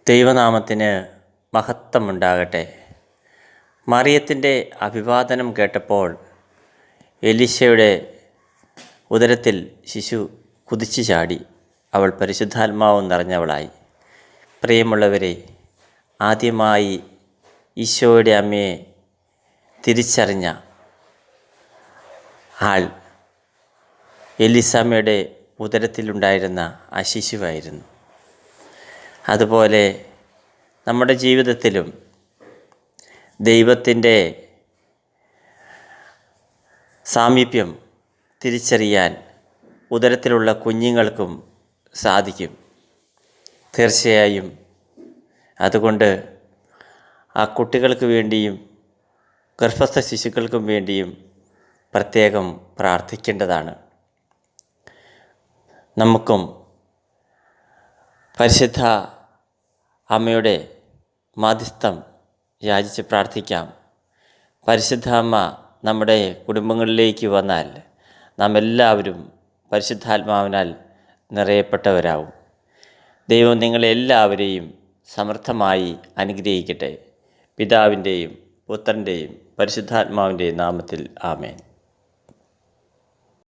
ദൈവനാമത്തിന് മഹത്വമുണ്ടാകട്ടെ. മറിയത്തിൻ്റെ അഭിവാദനം കേട്ടപ്പോൾ എലീശയുടെ ഉദരത്തിൽ ശിശു കുതിച്ചു ചാടി. അവൾ പരിശുദ്ധാത്മാവ് നിറഞ്ഞവളായി. പ്രിയമുള്ളവരെ, ആദ്യമായി ഈശോയുടെ അമ്മയെ തിരിച്ചറിഞ്ഞ ആൾ എലിസമ്മയുടെ ഉദരത്തിലുണ്ടായിരുന്ന ആ ശിശുവായിരുന്നു. അതുപോലെ നമ്മുടെ ജീവിതത്തിലും ദൈവത്തിൻ്റെ സാമീപ്യം തിരിച്ചറിയാൻ ഉദരത്തിലുള്ള കുഞ്ഞുങ്ങൾക്കും സാധിക്കും. തീർച്ചയായും അതുകൊണ്ട് ആ കുട്ടികൾക്ക് വേണ്ടിയും ഗർഭസ്ഥ ശിശുക്കൾക്കും വേണ്ടിയും പ്രത്യേകം പ്രാർത്ഥിക്കേണ്ടതാണ്. നമുക്കും പരിശുദ്ധ അമ്മയുടെ മാധ്യസ്ഥം യാചിച്ച് പ്രാർത്ഥിക്കാം. പരിശുദ്ധ അമ്മ നമ്മുടെ കുടുംബങ്ങളിലേക്ക് വന്നാൽ നാം എല്ലാവരും പരിശുദ്ധാത്മാവിനാൽ നിറയപ്പെട്ടവരാവും. ദൈവം നിങ്ങളെല്ലാവരെയും സമൃദ്ധമായി അനുഗ്രഹിക്കട്ടെ. പിതാവിൻ്റെയും പുത്രൻ്റെയും പരിശുദ്ധാത്മാവിൻ്റെയും നാമത്തിൽ ആമേൻ.